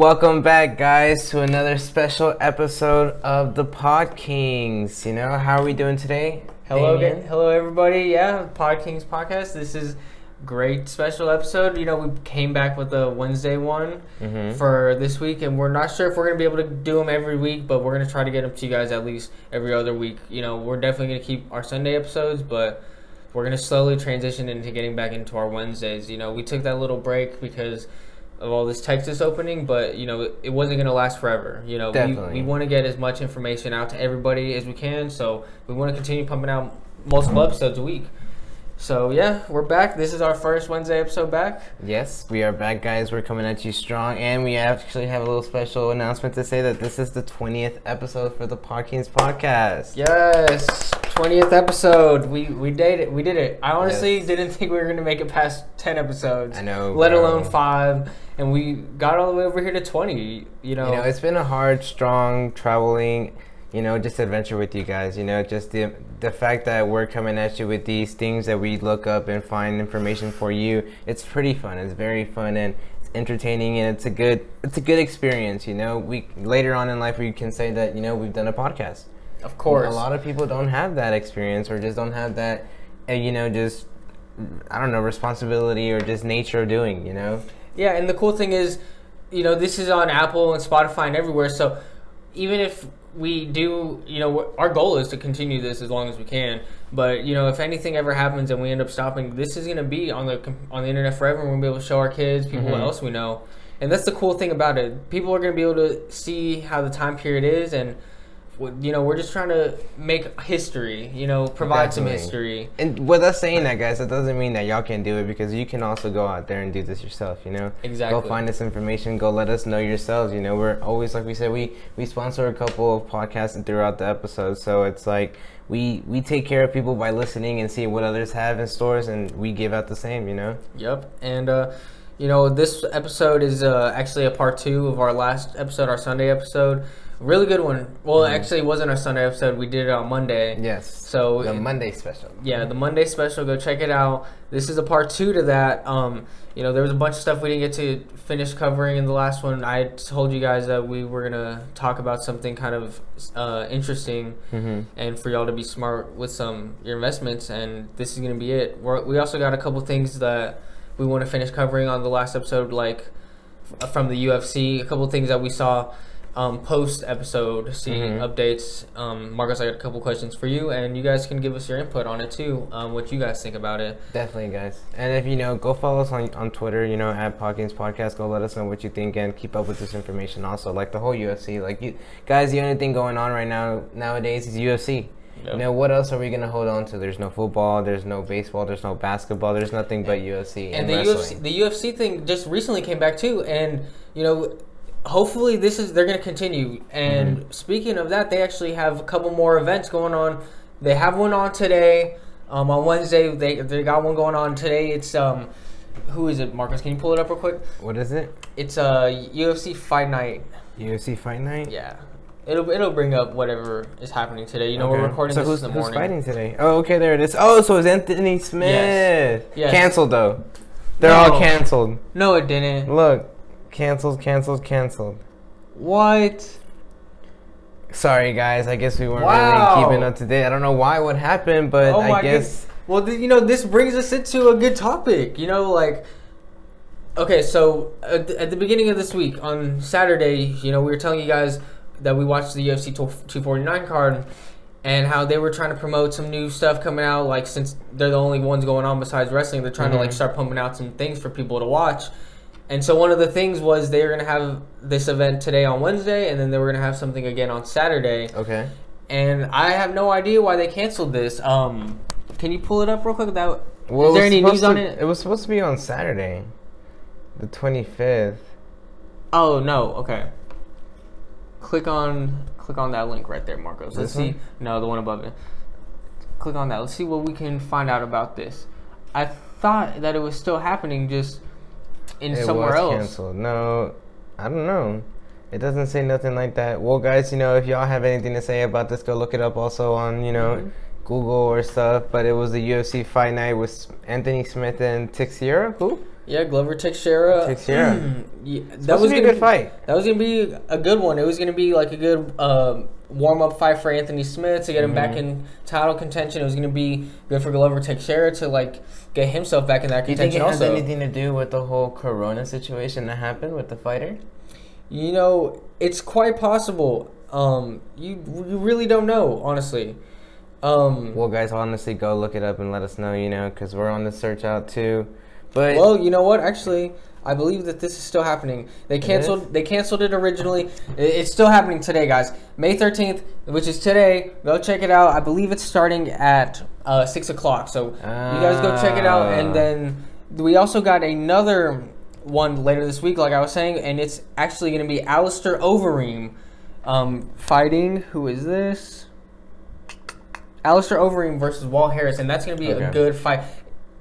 welcome back, guys, to another special episode of the Pod Kings. You know, how are we doing today? Hello, everybody. Yeah, Pod Kings podcast. This is great special episode. You know, we came back with a Wednesday one for this week, and we're not sure if we're gonna be able to do them every week, but we're gonna try to get them to you guys at least every other week. You know, we're definitely gonna keep our Sunday episodes, but we're gonna slowly transition into getting back into our Wednesdays. You know, we took that little break because of all this Texas opening, but you know it wasn't going to last forever. You know, we want to get as much information out to everybody as we can, so we want to continue pumping out multiple episodes a week. So yeah, we're back. This is our first Wednesday episode back. Yes, we are back, guys. We're coming at you strong, and we actually have a little special announcement to say that this is the 20th episode for the Parkings podcast. Yes, 20th episode. We did it. We did it. I honestly didn't think we were gonna make it past 10 episodes. I know, let alone 5, and we got all the way over here to 20. You know, it's been a hard, strong traveling. Just adventure with you guys, just the fact that we're coming at you with these things that we look up and find information for you. It's pretty fun. It's very fun and it's entertaining, and it's a good experience. We later on in life we can say that, we've done a podcast. Of course. A lot of people don't have that experience or just don't have that, just, I don't know, responsibility or just nature of doing, Yeah, and the cool thing is, this is on Apple and Spotify and everywhere, so even if we do, our goal is to continue this as long as we can. But if anything ever happens and we end up stopping, this is gonna be on the internet forever. And we're gonna be able to show our kids, people else we know, and that's the cool thing about it. People are gonna be able to see how the time period is, and we're just trying to make history. Provide some history. And with us saying that, guys, that doesn't mean that y'all can't do it, because you can also go out there and do this yourself. Exactly. Go find this information. Go let us know yourselves. We're always, like we said, we sponsor a couple of podcasts throughout the episodes, so it's like we take care of people by listening and seeing what others have in stores, and we give out the same. Yep. And this episode is actually a part 2 of our last episode, our Sunday episode. Really good one. Well, actually, it wasn't our Sunday episode. We did it on Monday. Yes. So the Monday special. Yeah, the Monday special. Go check it out. This is a part 2 to that. There was a bunch of stuff we didn't get to finish covering in the last one. I told you guys that we were gonna talk about something kind of interesting, and for y'all to be smart with your investments. And this is gonna be it. We also got a couple things that we want to finish covering on the last episode, like from the UFC. A couple things that we saw. Post episode, seeing updates. Marcos, I got a couple questions for you, and you guys can give us your input on it too. What you guys think about it? Definitely, guys. And if go follow us on Twitter, at Podkins Podcast. Go let us know what you think and keep up with this information. Also, like the whole UFC, the only thing going on right nowadays is UFC. Yep. What else are we gonna hold on to? There's no football, there's no baseball, there's no basketball, there's nothing but UFC and the UFC thing just recently came back too, and hopefully they're going to continue. And speaking of that, they actually have a couple more events going on. They have one on today. On Wednesday, they got one going on today. It's who is it, Marcus? Can you pull it up real quick? What is it? It's UFC Fight Night. UFC Fight Night? Yeah. It'll bring up whatever is happening today. We're recording this in the morning. Who's fighting today? Oh, okay, there it is. Oh, so it's Anthony Smith. Yes. Canceled though. They're all canceled. No, it didn't. Look. Canceled. What? Sorry, guys. I guess we weren't really keeping up to date. I don't know what happened, but I guess. Well, this brings us into a good topic. Okay, so at the beginning of this week, on Saturday, we were telling you guys that we watched the UFC 249 card and how they were trying to promote some new stuff coming out. Like, since they're the only ones going on besides wrestling, they're trying to start pumping out some things for people to watch. And so one of the things was they were going to have this event today on Wednesday, and then they were going to have something again on Saturday. Okay. And I have no idea why they canceled this. Can you pull it up real quick? Is there any news on it? It was supposed to be on Saturday, the 25th. Oh, no. Okay. Click on that link right there, Marcos. Let's see. No, the one above it. Click on that. Let's see what we can find out about this. I thought that it was still happening, just somewhere else. Canceled. No, I don't know. It doesn't say nothing like that. Well, guys, if y'all have anything to say about this, go look it up also on, Google or stuff. But it was the UFC Fight Night with Anthony Smith and Teixeira. Who? Yeah, Glover Teixeira. That was gonna be a good fight. That was gonna be a good one. It was gonna be like a good warm-up fight for Anthony Smith to get him back in title contention. It was gonna be good for Glover Teixeira to like get himself back in that contention. Do you think it has anything to do with the whole Corona situation that happened with the fighter? You know, it's quite possible. You really don't know, honestly. Well, guys, honestly, go look it up and let us know. Because we're on the search out too. But well, you know what? Actually, I believe that this is still happening. They canceled it originally. It's still happening today, guys. May 13th, which is today. Go check it out. I believe it's starting at 6 o'clock. So you guys go check it out. And then we also got another one later this week, like I was saying, and it's actually going to be Alistair Overeem fighting. Who is this? Alistair Overeem versus Walt Harris, and that's going to be a good fight.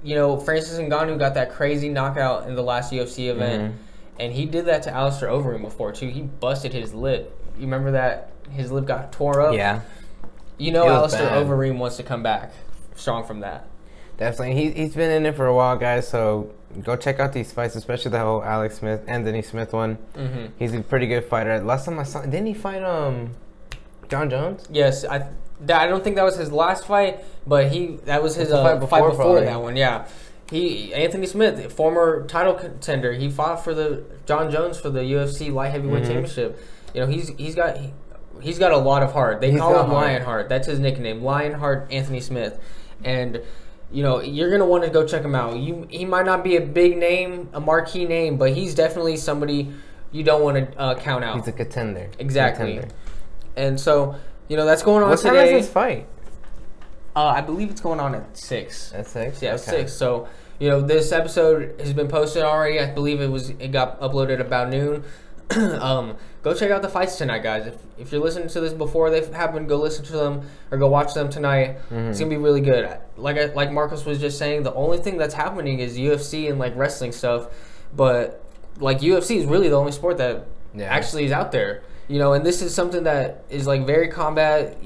Francis Ngannou got that crazy knockout in the last UFC event, and he did that to Alistair Overeem before, too. He busted his lip. You remember that? His lip got tore up? Yeah. Alistair Overeem wants to come back strong from that. Definitely. He's been in it for a while, guys, so go check out these fights, especially the whole Anthony Smith one. He's a pretty good fighter. Last time I saw him, didn't he fight John Jones? Yes, I don't think that was his last fight, but that was his fight before that one. Yeah, Anthony Smith, former title contender, he fought for the John Jones for the UFC light heavyweight championship. He's got a lot of heart. They call him Lionheart. That's his nickname, Lionheart Anthony Smith, and you're gonna want to go check him out. He might not be a big name, a marquee name, but he's definitely somebody you don't want to count out. He's a contender. Exactly, and so. That's going on what today. What time is this fight? I believe it's going on at 6. At 6? Yeah, 6. So, this episode has been posted already. I believe it got uploaded about noon. Go check out the fights tonight, guys. If you're listening to this before they've happened, go listen to them or go watch them tonight. It's going to be really good. Like Marcos was just saying, the only thing that's happening is UFC and, like, wrestling stuff. But, like, UFC is really the only sport that actually is out there. And this is something that is like very combat,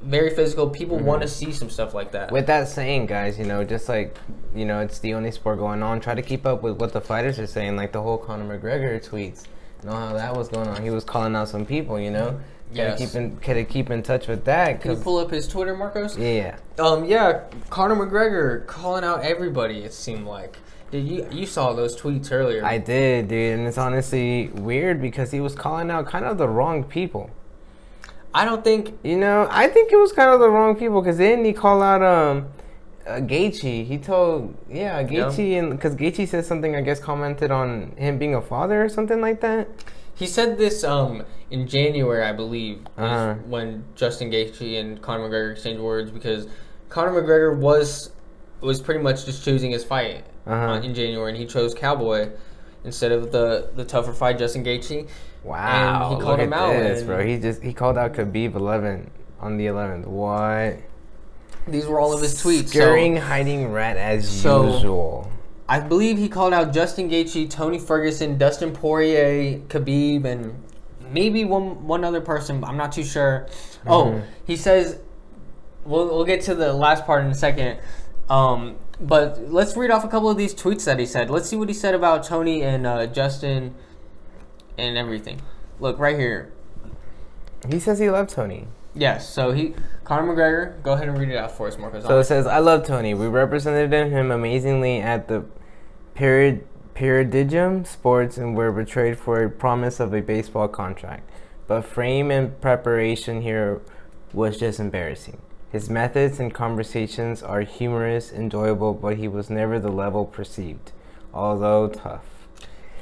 very physical. People want to see some stuff like that. With that saying, guys, just like, it's the only sport going on. Try to keep up with what the fighters are saying, like the whole Conor McGregor tweets. How that was going on. He was calling out some people, Yes. Gotta keep in touch with that. Can you pull up his Twitter, Marcos? Yeah. Conor McGregor calling out everybody, it seemed like. You saw those tweets earlier. I did, dude, and it's honestly weird because he was calling out kind of the wrong people. I don't think... I think it was kind of the wrong people because then he called out Gaethje. He told, Gaethje, and because Gaethje said something, I guess, commented on him being a father or something like that. He said this in January, I believe, when Justin Gaethje and Conor McGregor exchanged words because Conor McGregor was pretty much just choosing his fight. In January, and he chose Cowboy instead of the tougher fight, Justin Gaethje. Wow, and he called him out. Bro. He called out Khabib 11 on the 11th. What? These were all of his tweets. Scurrying, hiding rat as usual. I believe he called out Justin Gaethje, Tony Ferguson, Dustin Poirier, Khabib, and maybe one other person. I'm not too sure. He says we'll get to the last part in a second. But let's read off a couple of these tweets that he said. Let's see what he said about Tony and Justin and everything. Look, right here. He says he loved Tony. Yes, so Conor McGregor, go ahead and read it out for us, Marcos. So it says, I love Tony. We represented him amazingly at the Peridigium Sports and were betrayed for a promise of a baseball contract. But frame and preparation here was just embarrassing. His methods and conversations are humorous, enjoyable, but he was never the level perceived, although tough.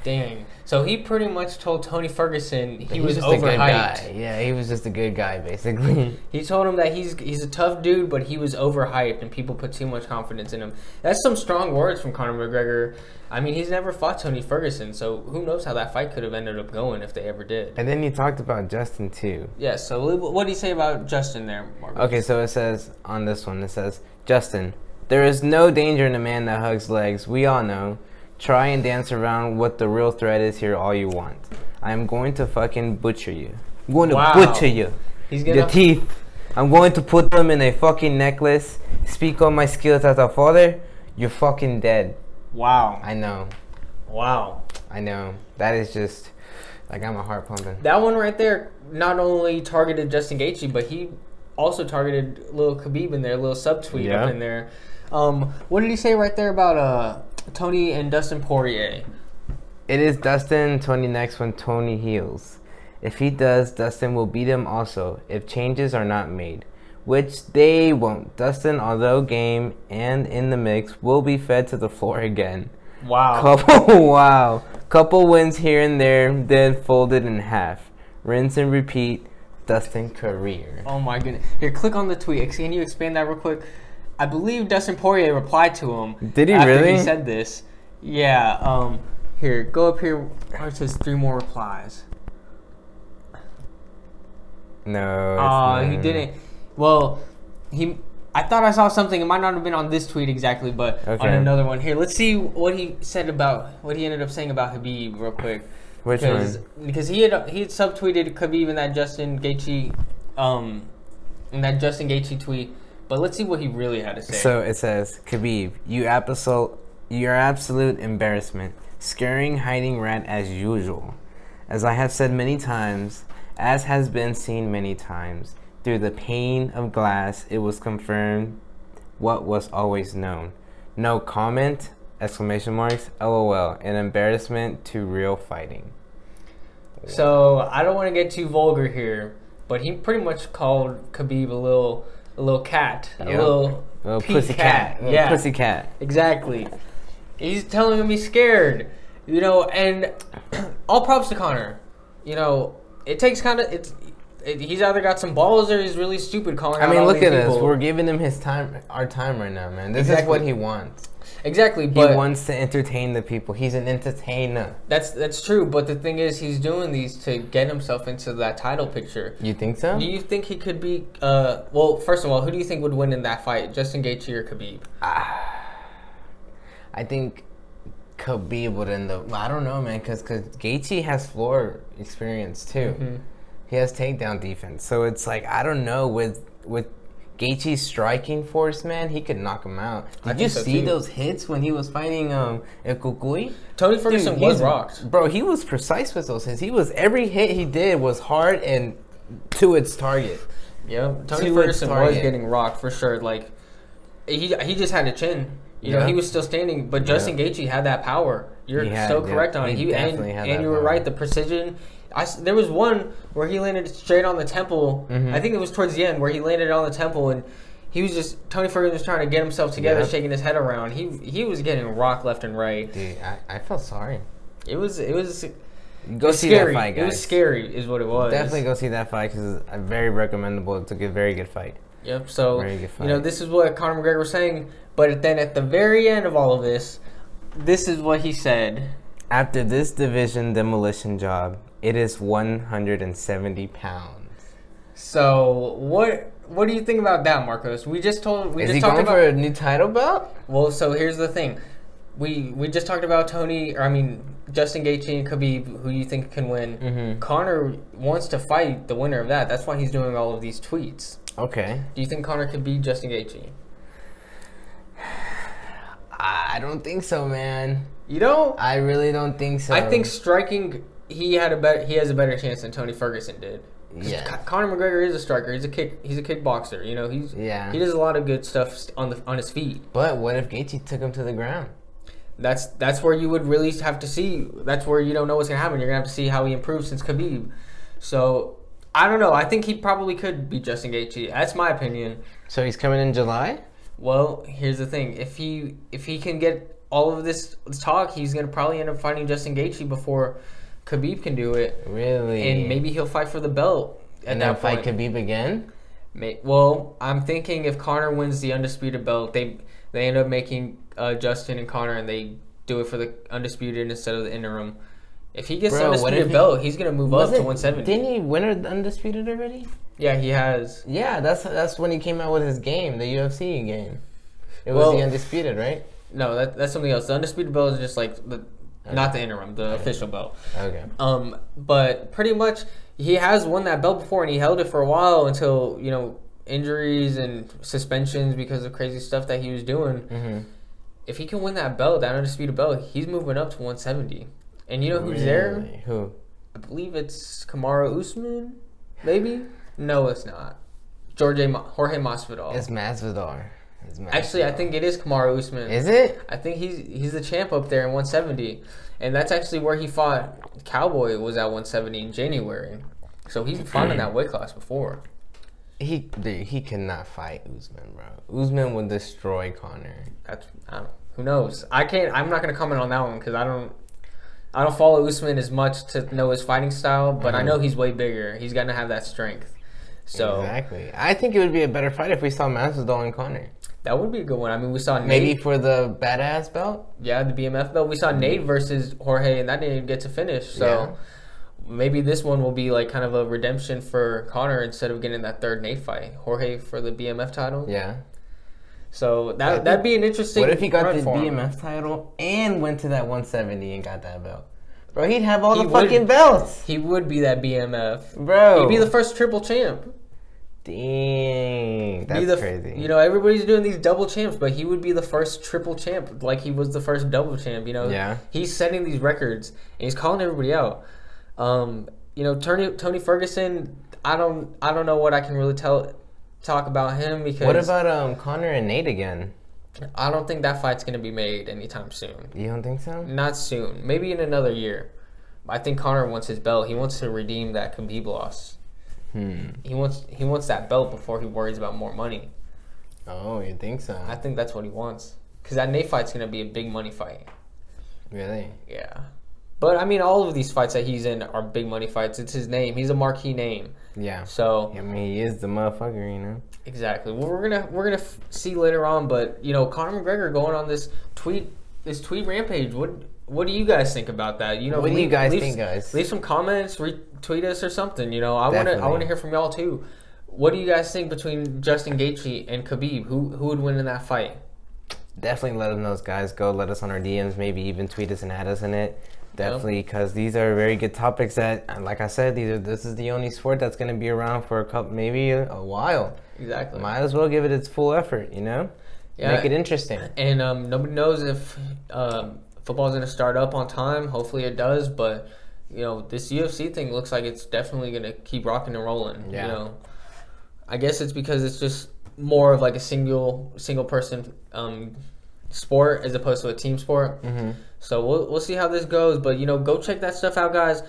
Dang. So he pretty much told Tony Ferguson he was just overhyped. A good guy. Yeah, he was just a good guy, basically. He told him that he's a tough dude, but he was overhyped and people put too much confidence in him. That's some strong words from Conor McGregor. I mean, he's never fought Tony Ferguson, so who knows how that fight could have ended up going if they ever did. And then he talked about Justin, too. Yeah, so what did he say about Justin there, Marcus? Okay, so it says, on this one, it says, Justin, there is no danger in a man that hugs legs. We all know. Try and dance around what the real threat is here all you want. I'm going to fucking butcher you. I'm going to butcher you. Your teeth. I'm going to put them in a fucking necklace. Speak on my skills as a father. You're fucking dead. Wow. I know. Wow. I know. That is just, like, got my heart pumping. That one right there not only targeted Justin Gaethje, but he also targeted little Khabib in there, little subtweet up in there. What did he say right there about Tony and Dustin Poirier? It is Dustin, Tony next when Tony heals. If he does, Dustin will beat him also if changes are not made, which they won't. Dustin, although game and in the mix, will be fed to the floor again. Wow. Couple wins here and there, then folded in half. Rinse and repeat. Dustin career. Oh my goodness. Here, click on the tweet. Can you expand that real quick? I believe Dustin Poirier replied to him. Did he after really? He said this. Yeah. Here, go up here where it says 3 more replies. No. He didn't. Well, I thought I saw something. It might not have been on this tweet exactly, but on another one. Here, let's see what he said about what he ended up saying about Khabib real quick. Which one? Because he had subtweeted Khabib in that Justin Gaethje tweet. But let's see what he really had to say. So it says, Khabib, you're absolute embarrassment. Scaring, hiding rat as usual. As I have said many times, as has been seen many times, through the pane of glass, it was confirmed what was always known. No comment, exclamation marks, LOL, an embarrassment to real fighting. So I don't want to get too vulgar here, but he pretty much called Khabib a little cat, a little pussy cat. Yeah, pussy cat. Exactly. He's telling him he's scared, and all props to Conor. It takes he's either got some balls or he's really stupid calling out all look these at people. us. We're giving him our time right now, man. This is what he wants. Exactly, but he wants to entertain the people. He's an entertainer. That's true, but the thing is, he's doing these to get himself into that title picture. You think so? Do you think he could be? Well, first of all, who do you think would win in that fight, Justin Gaethje or Khabib? I think Khabib would end up. I don't know, man, because Gaethje has floor experience too. Mm-hmm. He has takedown defense, so it's like I don't know with Gaethje's striking force, man, he could knock him out. Did you see those hits when he was fighting Kukui? Tony Ferguson was rocked. Bro, he was precise with those hits. Every hit he did was hard and to its target. Yeah, Tony Ferguson was getting rocked for sure. Like he just had a chin. He was still standing, but Justin Gaethje had that power. You're so correct on it. He definitely had that power. And you were right, the precision. There was one where he landed straight on the temple. Mm-hmm. I think it was towards the end where he landed on the temple, and he was Tony Ferguson was trying to get himself together, shaking his head around. He was getting rocked left and right. Dude, I felt sorry. It was Go see that fight, guys. It was scary, is what it was. Definitely go see that fight because it's very recommendable. It's a very good fight. Yep. So this is what Conor McGregor was saying, but then at the very end of all of this, this is what he said. After this division demolition job, it is 170 pounds. So what do you think about that, Marcos? Is he going for a new title belt? Well, so here's the thing. We just talked about Justin Gaethje and Khabib, who you think can win. Mm-hmm. Conor wants to fight the winner of that. That's why he's doing all of these tweets. Okay. Do you think Conor could beat Justin Gaethje? I don't think so, man. You don't? I really don't think so. I think striking, he has a better chance than Tony Ferguson did. Yeah. Conor McGregor is a striker. He's a kickboxer. He does a lot of good stuff on his feet. But what if Gaethje took him to the ground? That's where you would really have to see. That's where you don't know what's gonna happen. You're gonna have to see how he improves since Khabib. So I don't know. I think he probably could beat Justin Gaethje. That's my opinion. So he's coming in July? Well, here's the thing. If he can get all of this talk, he's gonna probably end up fighting Justin Gaethje before Khabib can do it. Really? And maybe he'll fight for the belt. And then fight Khabib again? Well, I'm thinking if Conor wins the undisputed belt, they end up making Justin and Conor, and they do it for the undisputed instead of the interim. If he gets the undisputed belt, he's gonna move up to 170. Didn't he win the undisputed already? Yeah, he has. Yeah, that's when he came out with his game, the UFC game. It was the undisputed, right? No, that's something else. The undisputed belt is just like not the interim, the official belt. Okay. But pretty much he has won that belt before, and he held it for a while until injuries and suspensions because of crazy stuff that he was doing. Mm-hmm. if he can win that belt, that undisputed belt, he's moving up to 170. And you know who's there? Who? I believe it's Kamaru Usman, maybe? No, it's not. Jorge Masvidal. It's Masvidal. Actually, I think it is Kamaru Usman. Is it? I think he's the champ up there in 170. And that's actually where he fought Cowboy, was at 170 in January. So he's fought in that weight class before. He cannot fight Usman, bro. Usman would destroy Conor. Who knows? I'm not gonna comment on that one because I don't follow Usman as much to know his fighting style, but I know he's way bigger. He's gonna have that strength. So exactly. I think it would be a better fight if we saw Masvidal and Conor. That would be a good one. I mean, we saw Nate. Maybe for the badass belt? Yeah, the BMF belt. We saw Nate versus Jorge, and that didn't get to finish. So maybe this one will be like kind of a redemption for Conor instead of getting that third Nate fight. Jorge for the BMF title. Yeah. So that'd be an interesting. What if he got the BMF title and went to that 170 and got that belt? Bro, he'd have all the fucking belts. He would be that BMF. Bro. He'd be the first triple champ. Dang, that's crazy. You know, everybody's doing these double champs, but he would be the first triple champ, like he was the first double champ. You know, he's setting these records and he's calling everybody out. You know, Tony Ferguson. I don't know what I can really talk about him because. What about Conor and Nate again? I don't think that fight's gonna be made anytime soon. You don't think so? Not soon. Maybe in another year. I think Conor wants his belt. He wants to redeem that Khabib loss. He wants that belt before he worries about more money. Oh, you think so? I think that's what he wants. Because that Nate fight's going to be a big money fight. Really? Yeah. But, I mean, all of these fights that he's in are big money fights. It's his name. He's a marquee name. Yeah. So. I mean, he is the motherfucker, you know? Exactly. Well, we're gonna see later on, but, you know, Conor McGregor going on this tweet rampage. What do you guys think about that? You know, what do you guys think, guys? Leave some comments, retweet us or something. You know, I want to hear from y'all too. What do you guys think between Justin Gaethje and Khabib? Who would win in that fight? Definitely let us know, guys. Go let us on our DMs. Maybe even tweet us and add us in it. Definitely, because these are very good topics that, like I said, this is the only sport that's going to be around for maybe a while. Exactly. Might as well give it its full effort, you know? Yeah. Make it interesting. And nobody knows if football's going to start up on time. Hopefully it does, but you know, this UFC thing looks like it's definitely going to keep rocking and rolling. Yeah. You know, I guess it's because it's just more of like a single person sport as opposed to a team sport. Mm-hmm. So we'll see how this goes, but you know, go check that stuff out, guys.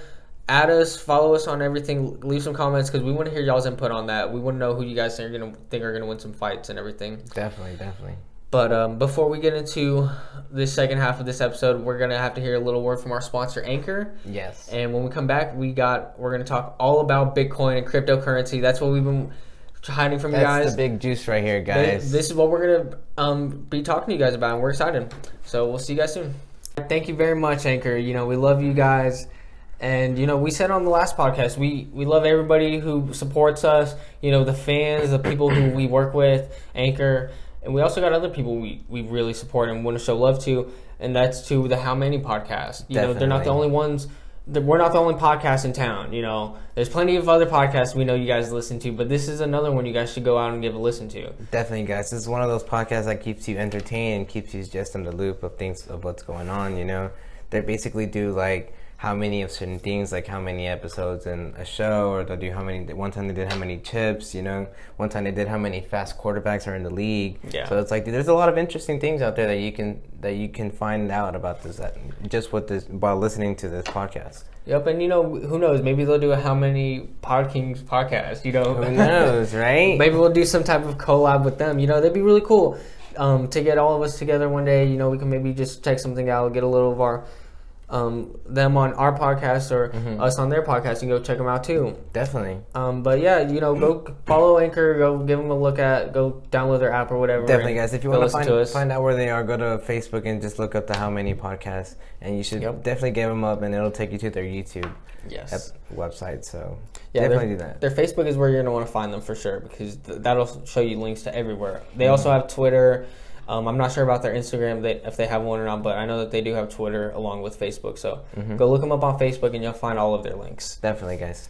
Add us, follow us on everything. Leave some comments because we want to hear y'all's input on that. We want to know who you guys think are gonna win some fights and everything. Definitely. But before we get into this second half of this episode, we're gonna have to hear a little word from our sponsor, Anchor. Yes. And when we come back, we're gonna talk all about Bitcoin and cryptocurrency. That's what we've been hiding from you guys. That's the big juice right here, guys. This is what we're gonna be talking to you guys about, and we're excited. So we'll see you guys soon. Thank you very much, Anchor. You know, we love you guys. And, you know, we said on the last podcast, we love everybody who supports us, you know, the fans, the people who we work with, Anchor. And we also got other people we really support and want to show love to, and that's to the How Many podcast. You know, they're not the only ones. We're not the only podcast in town, you know. There's plenty of other podcasts we know you guys listen to, but this is another one you guys should go out and give a listen to. Definitely, guys. This is one of those podcasts that keeps you entertained and keeps you just in the loop of things, of what's going on, you know. They basically do, like, how many of certain things, like how many episodes in a show, or they'll do how many. One time they did how many chips, you know. One time they did how many fast quarterbacks are in the league. Yeah. So it's like there's a lot of interesting things out there that you can find out about this just with this while listening to this podcast. Yep, and you know, who knows? Maybe they'll do a How Many Pod Kings podcast. You know, who knows, right? Maybe we'll do some type of collab with them. You know, that'd be really cool to get all of us together one day. You know, we can maybe just check something out, get a little of our. Them on our podcast or us on their podcast, and go check them out too. Definitely. But yeah, you know, go follow Anchor, go give them a look go download their app or whatever. Definitely, guys. If you want to find out where they are, go to Facebook and just look up the How Many podcast, and you should definitely give them up, and it'll take you to their YouTube website. So yeah, definitely do that. Their Facebook is where you're gonna want to find them for sure, because that'll show you links to everywhere. They also have Twitter. I'm not sure about their Instagram, if they have one or not, but I know that they do have Twitter along with Facebook. So go look them up on Facebook, and you'll find all of their links. Definitely, guys.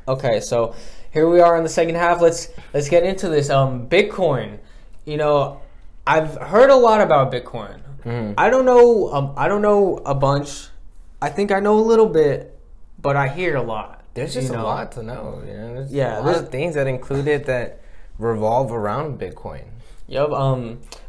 Okay, so here we are in the second half. Let's get into this. Bitcoin. You know, I've heard a lot about Bitcoin. I don't know. I don't know a bunch. I think I know a little bit, but I hear a lot. There's just a lot to know. You know? There's Yeah, a lot of things that included that revolve around Bitcoin. Yep.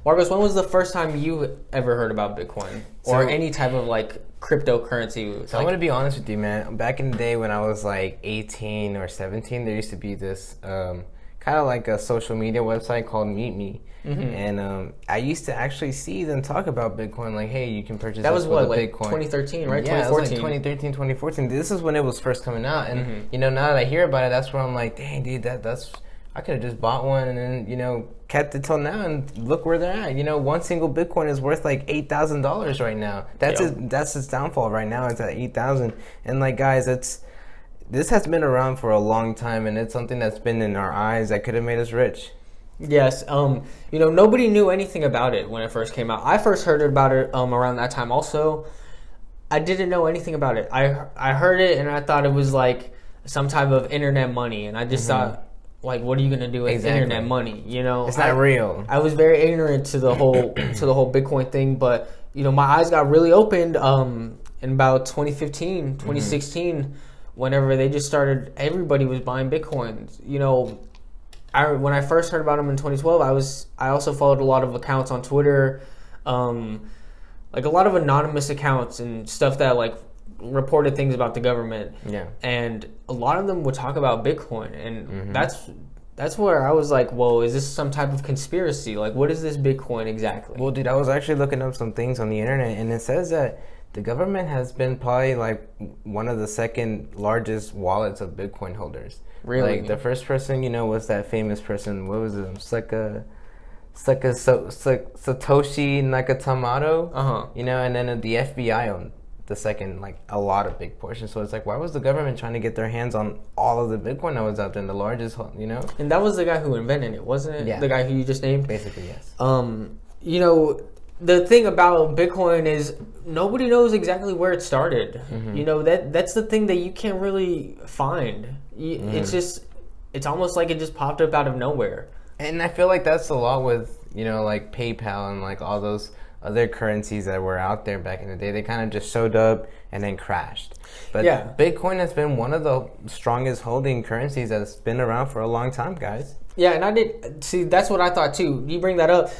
Marcos, when was the first time you ever heard about Bitcoin or any type of like cryptocurrency? So I'm gonna be honest with you, man. Back in the day when I was like 18 or 17, there used to be this kind of like a social media website called Meet Me. And I used to actually see them talk about Bitcoin, like, hey, you can purchase that was what, like Bitcoin. 2013, right? Yeah, 2014. it was like 2013, 2014. This is when it was first coming out, and you know, now that I hear about it, that's where I'm like, dang, dude, that's I could have just bought one and then, you know, kept it till now, and look where they're at. You know, one single Bitcoin is worth like $8,000 right now. That's its downfall right now. It's at 8,000, and like, guys, this has been around for a long time, and it's something that's been in our eyes that could have made us rich. Yes. You know, nobody knew anything about it when it first came out. I first heard about it around that time also. I didn't know anything about it. I heard it and I thought it was like some type of internet money, and I just thought, like, what are you gonna do with internet money? You know, it's not real. I was very ignorant to the whole Bitcoin thing, but you know, my eyes got really opened in about 2015, 2016, whenever they just started. Everybody was buying Bitcoins. You know, when I first heard about them in 2012, I also followed a lot of accounts on Twitter, like a lot of anonymous accounts and stuff that like reported things about the government. Yeah. And a lot of them would talk about Bitcoin, and that's where I was like, whoa, is this some type of conspiracy? Like, what is this Bitcoin exactly? Well, dude, I was actually looking up some things on the internet, and it says that the government has been probably like one of the second largest wallets of Bitcoin holders. Really? Like, the first person, you know, was that famous person. What was it? Satoshi Nakamoto. You know, and then the FBI owned the second, like, a lot of big portions. So it's like, why was the government trying to get their hands on all of the Bitcoin that was out there, and the largest, you know? And that was the guy who invented it, wasn't it? Yeah. The guy who you just named? Basically, yes. You know, the thing about Bitcoin is nobody knows exactly where it started. You know, that's the thing that you can't really find. It's almost like it just popped up out of nowhere. And I feel like that's a lot with, you know, like PayPal and like all those other currencies that were out there back in the day. They kind of just showed up and then crashed. But Bitcoin has been one of the strongest holding currencies that's been around for a long time, guys. Yeah, and that's what I thought too. You bring that up.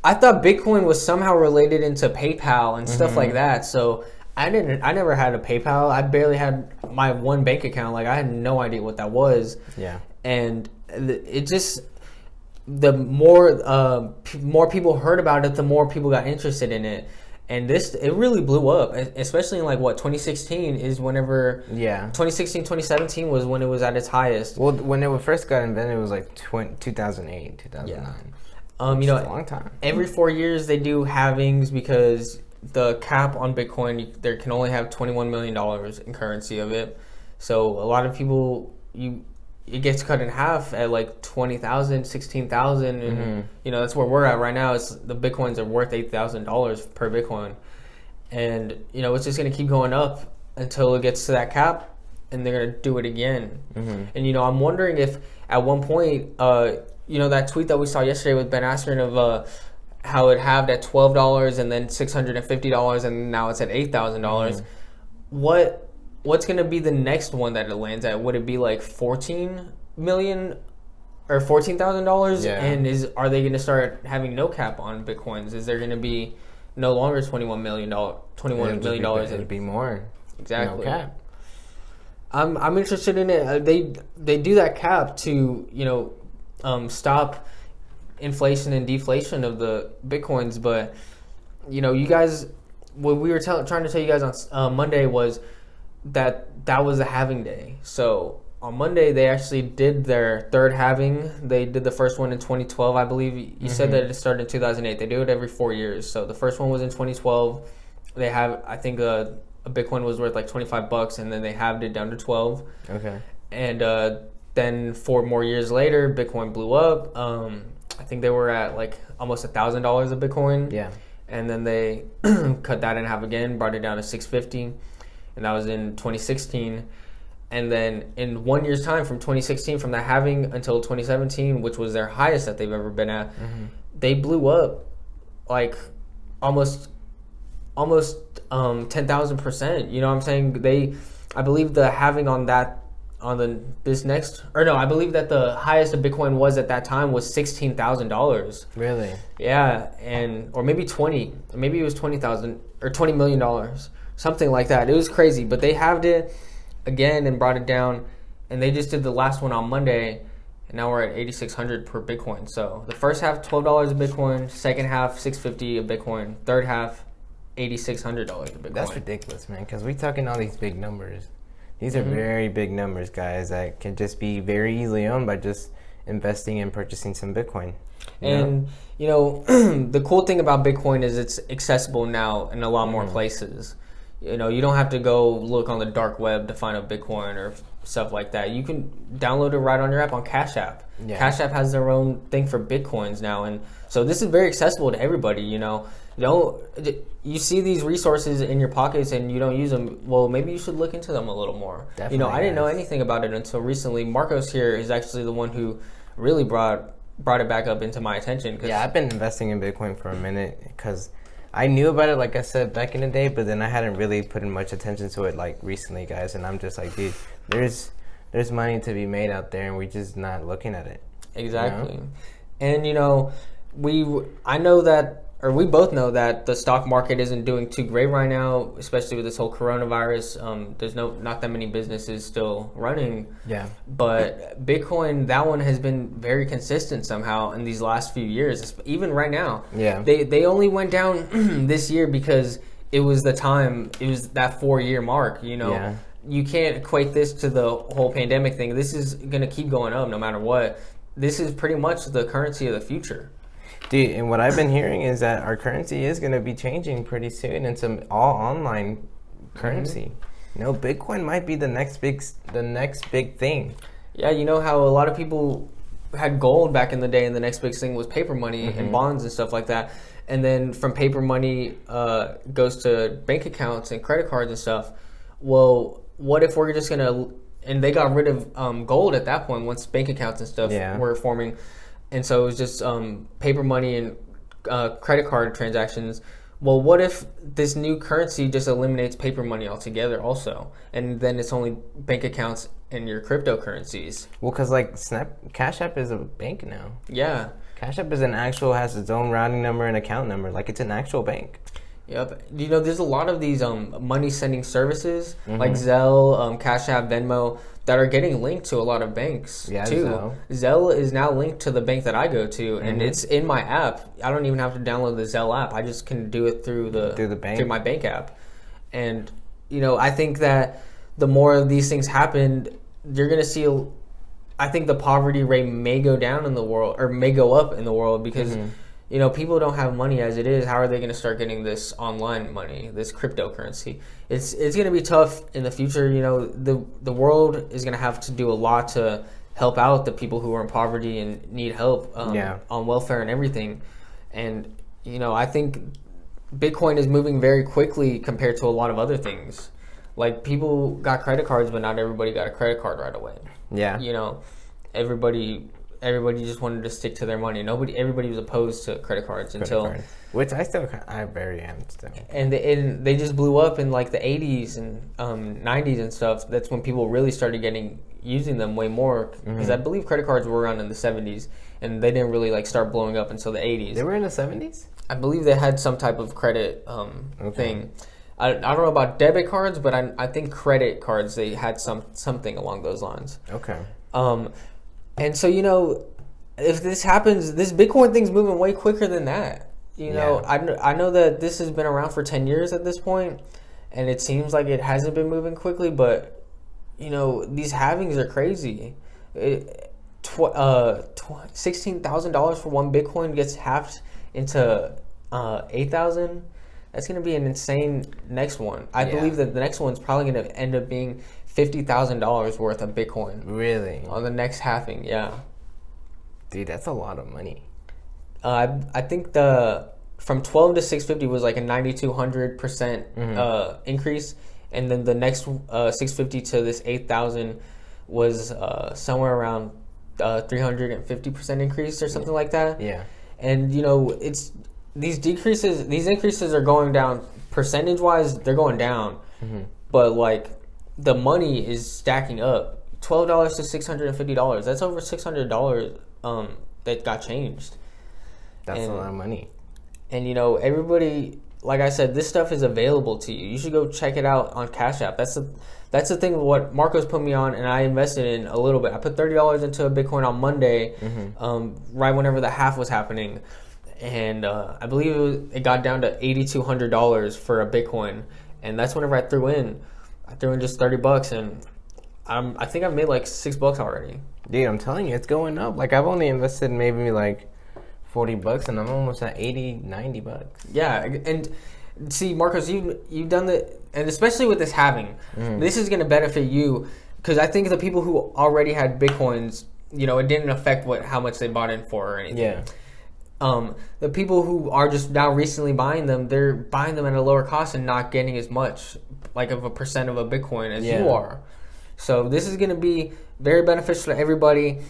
I thought Bitcoin was somehow related into PayPal and stuff like that. So I never had a PayPal. I barely had my one bank account. Like, I had no idea what that was. Yeah. And it just, the more people heard about it, the more people got interested in it. And it really blew up, especially in like 2016 is whenever. Yeah. 2016, 2017 was when it was at its highest. Well, when it first got invented, it was like 2008, 2009. Yeah. You know, a long time. Every 4 years they do halvings because the cap on Bitcoin, there can only have $21 million in currency of it. So a lot of people, it gets cut in half at like 20,000, 16,000, and you know, that's where we're at right now. It's the Bitcoins are worth $8,000 per Bitcoin, and you know, it's just gonna keep going up until it gets to that cap, and they're gonna do it again. And you know, I'm wondering if at one point, you know, that tweet that we saw yesterday with Ben Askren of how it halved at $12 and then $650 and now it's at $8,000. What's going to be the next one that it lands at? Would it be like $14 million or $14,000? Yeah. And are they going to start having no cap on Bitcoins? Is there going to be no longer $21 million? It'd be more. Exactly. No cap. I'm interested in it. They do that cap to, you know, stop inflation and deflation of the Bitcoins, but you know, you guys, what we were trying to tell you guys on Monday was that was a halving day. So on Monday they actually did their third halving. They did the first one in 2012, I believe. You said that it started in 2008. They do it every 4 years. So the first one was in 2012. They have, I think, a Bitcoin was worth like $25, and then they halved it down to 12. Okay. And then 4 more years later, Bitcoin blew up. I think they were at like almost $1,000 a Bitcoin. Yeah. And then they cut that in half again, brought it down to $650, and that was in 2016. And then in 1 year's time, from 2016, from that halving until 2017, which was their highest that they've ever been at, they blew up like almost 10,000%. You know what I'm saying? I believe the halving on that on the this next or no, I believe that the highest of Bitcoin was at that time was $16,000. Really? Yeah, or maybe maybe it was 20,000 or $20 million, something like that. It was crazy, but they halved it again and brought it down, and they just did the last one on Monday, and now we're at 8,600 per Bitcoin. So the first half $12 a Bitcoin, second half $650 a Bitcoin, third half $8,600 a Bitcoin. That's ridiculous, man. Because we talking all these big numbers. These are very big numbers, guys, that can just be very easily owned by just investing and purchasing some Bitcoin. And, you know, the cool thing about Bitcoin is it's accessible now in a lot more places. You know, you don't have to go look on the dark web to find a Bitcoin or stuff like that. You can download it right on your app on Cash App. Yeah. Cash App has their own thing for Bitcoins now. And so this is very accessible to everybody, you know. You see these resources in your pockets and you don't use them. Well, maybe you should look into them a little more. Definitely, you know, I didn't know anything about it until recently. Marcos here is actually the one who really brought it back up into my attention. Yeah, I've been investing in Bitcoin for a minute because I knew about it, like I said, back in the day, but then I hadn't really put in much attention to it like recently, guys. And I'm just like, dude, there's money to be made out there and we're just not looking at it. Exactly. You know? And, you know, I know that, or we both know that the stock market isn't doing too great right now, especially with this whole coronavirus. There's not that many businesses still running. Yeah. But Bitcoin, that one has been very consistent somehow in these last few years, even right now. Yeah. They only went down this year because it was that 4-year mark, you know. Yeah. You can't equate this to the whole pandemic thing. This is going to keep going up no matter what. This is pretty much the currency of the future. Dude, and what I've been hearing is that our currency is going to be changing pretty soon into all online currency. You know, Bitcoin might be the next big thing. Yeah, you know how a lot of people had gold back in the day, and the next big thing was paper money and bonds and stuff like that. And then from paper money goes to bank accounts and credit cards and stuff. Well, what if we're just going to... And they got rid of gold at that point once bank accounts and stuff were forming. And so it was just paper money and credit card transactions. Well, what if this new currency just eliminates paper money altogether also? And then it's only bank accounts and your cryptocurrencies. Well, because like Cash App is a bank now. Yeah. Cash App has its own routing number and account number. Like it's an actual bank. Yep. You know, there's a lot of these money sending services like Zelle, Cash App, Venmo that are getting linked to a lot of banks too. Zelle is now linked to the bank that I go to, and it's in my app. I don't even have to download the Zelle app. I just can do it through through my bank app. And you know, I think that the more of these things happen, you're gonna see. I think the poverty rate may go down in the world, or may go up in the world, because. You know, people don't have money as it is. How are they going to start getting this online money, this cryptocurrency? It's going to be tough in the future. You know, the world is going to have to do a lot to help out the people who are in poverty and need help on welfare and everything. And, you know, I think Bitcoin is moving very quickly compared to a lot of other things. Like, people got credit cards, but not everybody got a credit card right away. Yeah. You know, everybody just wanted to stick to their money. Everybody was opposed to credit cards which I very am still. And they just blew up in like the 80s and 90s and stuff. That's when people really started using them way more. Because I believe credit cards were around in the 70s, and they didn't really like start blowing up until the 80s. They were in the 70s? I believe they had some type of credit thing. I don't know about debit cards, but I think credit cards, they had something along those lines. Okay. And so, you know, if this happens, this Bitcoin thing's moving way quicker than that. You know, I know that this has been around for 10 years at this point, and it seems like it hasn't been moving quickly, but, you know, these halvings are crazy. $16,000 for one Bitcoin gets halved into 8,000. That's going to be an insane next one. I believe that the next one's probably going to end up being $50,000 worth of Bitcoin. Really? On the next halving, yeah. Dude, that's a lot of money. I think from 12 to 650 was like a 9,200% increase, and then the next 650 to this 8,000 was somewhere around 350% increase or something like that. Yeah. And you know, these increases are going down percentage wise. They're going down, but like the money is stacking up. $12 to $650. That's over $600 that got changed. That's a lot of money. And everybody, like I said, this stuff is available to you. You should go check it out on Cash App. That's the thing. What Marcos put me on, and I invested in a little bit. I put $30 into a Bitcoin on Monday, right whenever the half was happening, and I believe it got down to $8,200 for a Bitcoin, and that's whenever I threw in just $30, and I think I've made like $6 already. Dude, I'm telling you, it's going up. Like I've only invested maybe like $40, and I'm almost at $80-$90. Yeah, and see, Marcos, you've done the, and especially with this halving, this is going to benefit you because I think the people who already had Bitcoins, it didn't affect how much they bought in for or anything. Yeah. The people who are just now recently buying them, they're buying them at a lower cost and not getting as much, like of a percent of a Bitcoin as you are. So this is going to be very beneficial to everybody.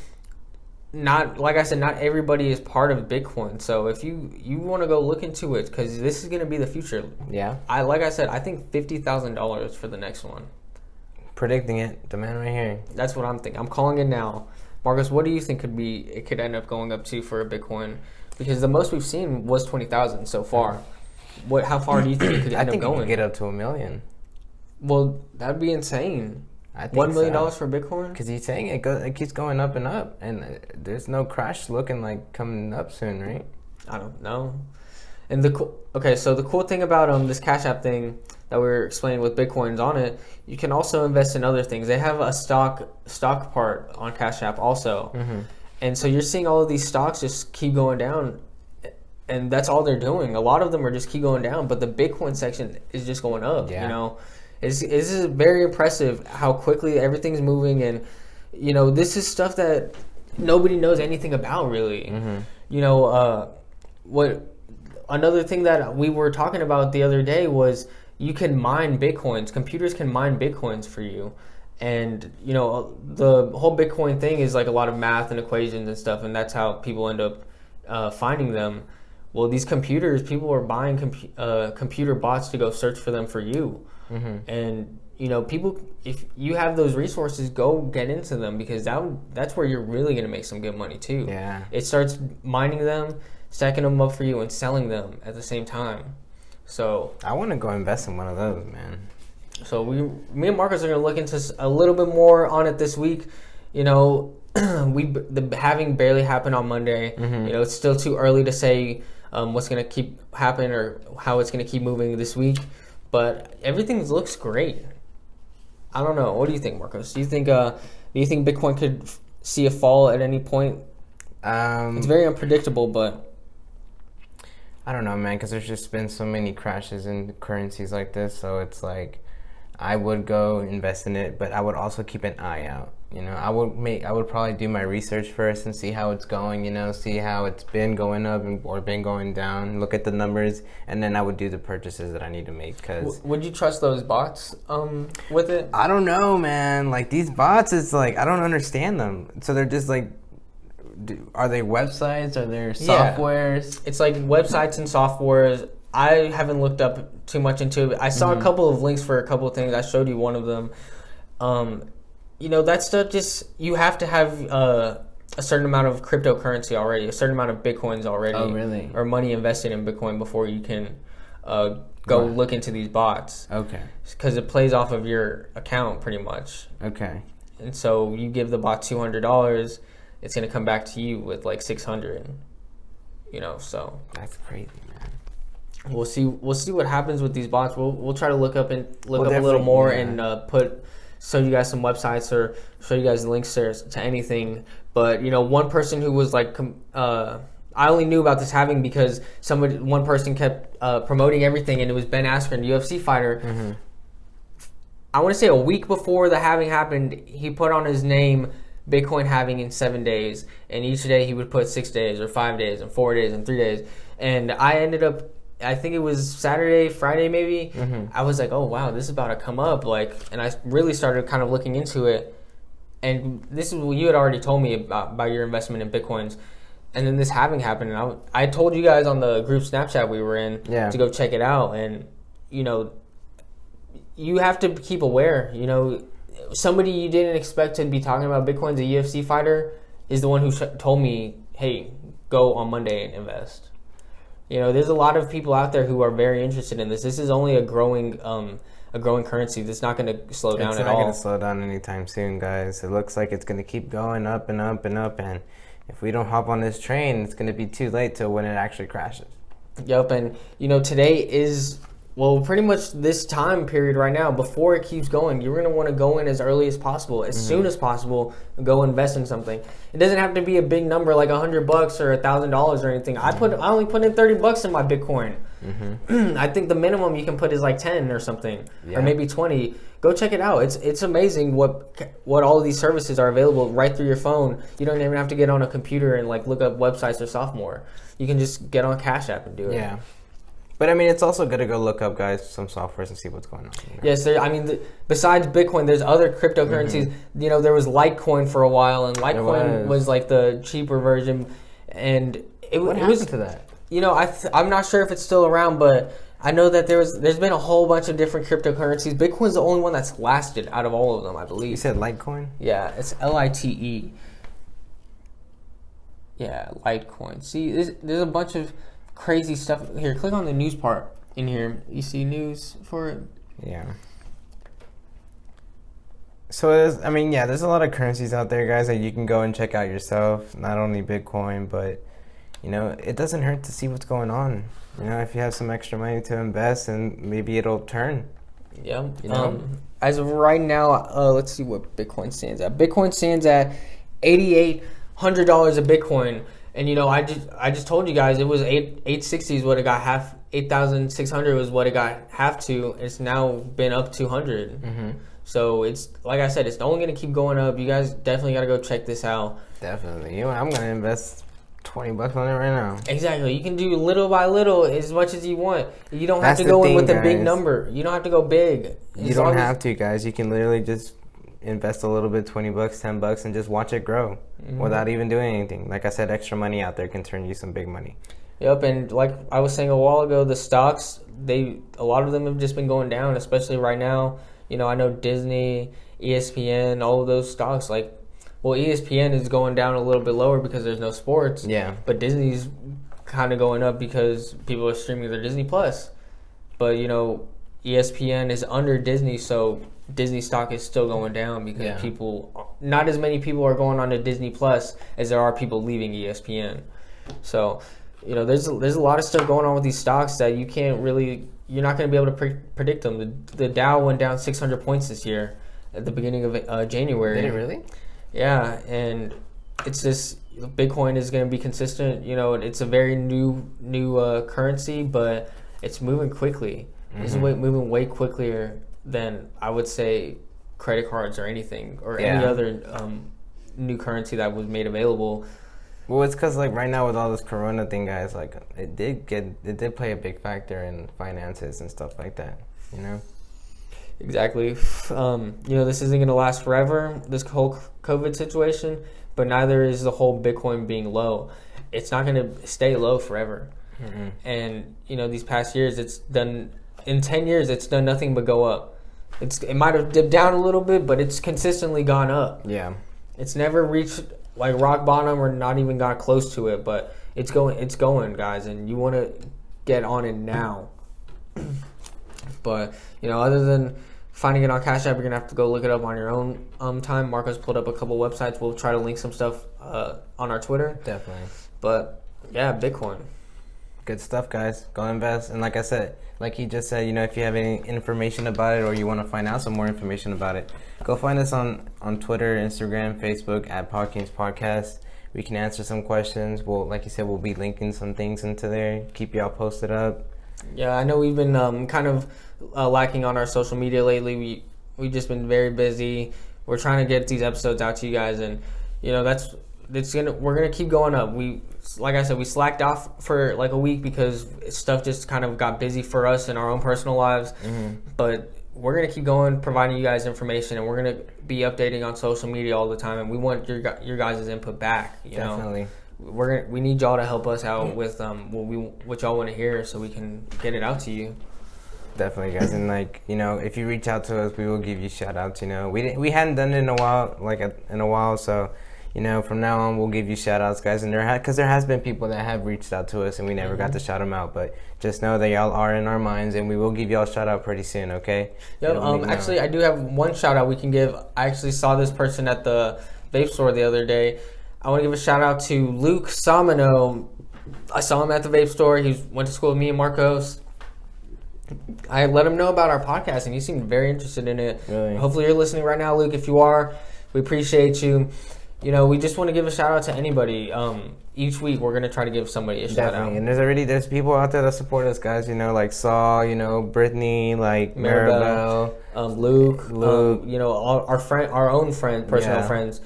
Not, like I said, not everybody is part of Bitcoin. So if you want to go look into it, because this is going to be the future. Yeah. Like I said, I think $50,000 for the next one. Predicting it, the man right here. That's what I'm thinking. I'm calling it now. Marcus, what do you think it could end up going up to for a Bitcoin? Because the most we've seen was 20,000 so far. How far do you think it could end up going? I think it could get up to $1 million. Well, that'd be insane. I think $1 million for Bitcoin? Because he's saying it keeps going up and up, and there's no crash looking like coming up soon, right? I don't know. And the cool thing about this Cash App thing that we were explaining with Bitcoins on it, you can also invest in other things. They have a stock part on Cash App also, and so you're seeing all of these stocks just keep going down, and that's all they're doing. A lot of them are just keep going down, but the Bitcoin section is just going up. Yeah. This is very impressive how quickly everything's moving, and this is stuff that nobody knows anything about really. Another thing that we were talking about the other day was you can mine Bitcoins. Computers can mine Bitcoins for you, and the whole Bitcoin thing is like a lot of math and equations and stuff, and that's how people end up finding them. Well, these computers, people are buying computer bots to go search for them for you. And people, if you have those resources, go get into them, because that's where you're really going to make some good money too. Yeah. It starts mining them, stacking them up for you, and selling them at the same time. So I want to go invest in one of those, man. So me and Marcus are going to look into a little bit more on it this week. The halving barely happened on Monday. It's still too early to say what's going to keep happening or how it's going to keep moving this week. But everything looks great. I don't know. What do you think, Marcos? Do you think Bitcoin could see a fall at any point? It's very unpredictable, but I don't know, man, because there's just been so many crashes in currencies like this. So it's like I would go invest in it, but I would also keep an eye out. I would probably do my research first and see how it's going. See how it's been going up or been going down. Look at the numbers, and then I would do the purchases that I need to make. Cause would you trust those bots with it? I don't know, man. Like these bots, it's like I don't understand them. So they're just like, are they websites? Are they softwares? It's like websites and softwares. I haven't looked up too much into it. I saw a couple of links for a couple of things. I showed you one of them. That stuff just, you have to have a certain amount of cryptocurrency already, a certain amount of Bitcoins already. Oh, really? Or money invested in Bitcoin before you can go look into these bots. Okay. Because it plays off of your account pretty much. Okay. And so you give the bot $200, it's going to come back to you with like $600. So. That's crazy, man. We'll see what happens with these bots. We'll try to look up a little more and show you guys some websites or show you guys links to anything. But one person who was like, I only knew about this halving because one person kept promoting everything, and it was Ben Askren, UFC fighter. I want to say a week before the halving happened, he put on his name Bitcoin halving in 7 days, and each day he would put 6 days or 5 days and 4 days and 3 days. And I ended up, I think it was Saturday, Friday maybe. I was like, oh wow, this is about to come up. And I really started kind of looking into it. And this is what you had already told me about your investment in Bitcoins. and then this halving happened, and I told you guys on the group Snapchat we were in to go check it out, and you have to keep aware. Somebody you didn't expect to be talking about Bitcoin's a UFC fighter is the one who told me, hey, go on Monday and invest. There's a lot of people out there who are very interested in this. This is only a growing currency that's not going to slow down at all. It's not going to slow down anytime soon, guys. It looks like it's going to keep going up and up and up, and if we don't hop on this train, it's going to be too late till when it actually crashes. Yep, and today is, well, pretty much this time period right now, before it keeps going, you're going to want to go in as early as possible, as soon as possible, go invest in something. It doesn't have to be a big number like $100 or $1,000 or anything. I only put in $30 in my Bitcoin. I think the minimum you can put is like 10 or something, or maybe 20. Go check it out. It's amazing what all of these services are available right through your phone. You don't even have to get on a computer and like look up websites or software. You can just get on Cash App and do it. Yeah. But I mean, it's also good to go look up, guys, some softwares and see what's going on. Yes, besides Bitcoin, there's other cryptocurrencies. There was Litecoin for a while, and Litecoin was like the cheaper version. And what happened to that? I'm not sure if it's still around, but I know that there's been a whole bunch of different cryptocurrencies. Bitcoin's the only one that's lasted out of all of them, I believe. You said Litecoin? Yeah, it's Lite. Yeah, Litecoin. See, there's a bunch of crazy stuff here. Click on the news part in here. You see news for it? Yeah. So there's a lot of currencies out there, guys, that you can go and check out yourself. Not only Bitcoin, but it doesn't hurt to see what's going on. If you have some extra money to invest, and maybe it'll turn. Yeah. As of right now, let's see what Bitcoin stands at. Bitcoin stands at $8,800 a Bitcoin. And I just told you guys it was 860 is what it got half. 8,600 was what it got half to. It's now been up 200. So it's like I said, it's only going to keep going up. You guys definitely got to go check this out. Definitely. I'm going to invest $20 on it right now. Exactly. You can do little by little as much as you want. You don't have to go in with a big number. You don't have to go big. You don't have to, guys. You can literally just invest a little bit, $20, $10, and just watch it grow without even doing anything. Like I said, extra money out there can turn you some big money. Yep, and like I was saying a while ago, the stocks, a lot of them have just been going down, especially right now. I know Disney, ESPN, all of those stocks, ESPN is going down a little bit lower because there's no sports. Yeah. But Disney's kind of going up because people are streaming their Disney Plus. But, ESPN is under Disney, so Disney stock is still going down because not as many people are going on to Disney Plus as there are people leaving ESPN. So, there's a lot of stuff going on with these stocks that you're not going to be able to predict them. The Dow went down 600 points this year at the beginning of January. Did it really? Yeah, and it's just Bitcoin is going to be consistent. It's a very new currency, but it's moving quickly. It's moving way quicker than I would say credit cards or anything or any other new currency that was made available. Well, it's because right now with all this Corona thing, guys, it did play a big factor in finances and stuff like that. Exactly. This isn't going to last forever, this whole COVID situation, but neither is the whole Bitcoin being low. It's not going to stay low forever. And, these past years, in 10 years, it's done nothing but go up. It might have dipped down a little bit, but it's consistently gone up. Yeah. It's never reached rock bottom or not even got close to it, but it's going, guys, and you want to get on it now. But, other than finding it on Cash App, you're going to have to go look it up on your own time. Marco's pulled up a couple websites. We'll try to link some stuff on our Twitter. Definitely. But, yeah, Bitcoin. Good stuff, guys. Go invest. And like I said, like he just said, if you have any information about it or you want to find out some more information about it, go find us on Twitter, Instagram, Facebook at Podkings Podcast. We can answer some questions. Like you said, we'll be linking some things into there. Keep y'all posted up. Yeah, I know we've been kind of lacking on our social media lately. We've just been very busy. We're trying to get these episodes out to you guys, and we're gonna keep going up. Like I said, we slacked off for a week because stuff just kind of got busy for us in our own personal lives. But we're gonna keep going, providing you guys information, and we're gonna be updating on social media all the time. And we want your guys' input back. Definitely. we need y'all to help us out with what y'all want to hear, so we can get it out to you. Definitely, guys, and like, you know, if you reach out to us, we will give you shout outs. You know, we hadn't done it in a while, so, you know, from now on we'll give you shout outs, guys. And because there has been people that have reached out to us and we never got to shout them out, but just know that y'all are in our minds, and we will give y'all a shout out pretty soon. Okay? Yep. Actually, I do have one shout out we can give. I actually saw this person at the vape store the other day. I want to give a shout out to Luke Samino. I saw him at the vape store. He went to school with me and Marcos. I let him know about our podcast, and he seemed very interested in it. Really? Hopefully you're listening right now, Luke. If you are, we appreciate you. You know, we just want to give a shout out to anybody. Each week we're gonna try to give somebody a shout out. And there's people out there that support us, guys. You know, like Saul, you know, Brittany, like Maribel, Luke. You know, our own personal friends.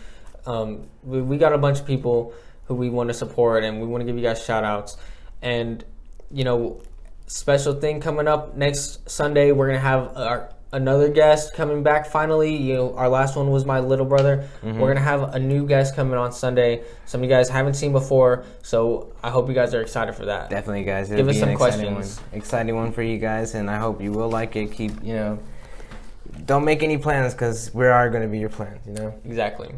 We got a bunch of people who we want to support, and we want to give you guys shout outs. And, you know, special thing coming up next Sunday, we're gonna have another guest coming back finally. You know, our last one was my little brother. We're gonna have a new guest coming on Sunday, some of you guys haven't seen before, so I hope you guys are excited for that. Definitely, guys. Give us some questions. Exciting one for you guys, and I hope you will like it. Keep, you know, don't make any plans, because we are going to be your plans, you know. Exactly.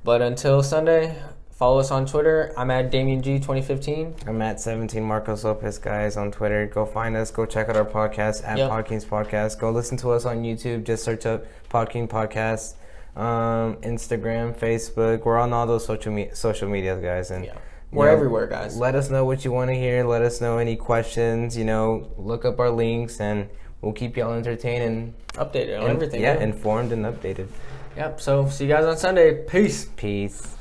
But until Sunday, follow us on Twitter. I'm at DamienG2015. I'm at 17 Marcos Lopez, guys, on Twitter. Go find us. Go check out our podcast at Podkings Podcast. Go listen to us on YouTube. Just search up Podking Podcast. Instagram, Facebook. We're on all those social medias, guys. And we're everywhere, guys. Let us know what you want to hear. Let us know any questions. You know, look up our links, and we'll keep y'all entertained and updated on everything. Yeah, informed and updated. Yep. So see you guys on Sunday. Peace. Peace.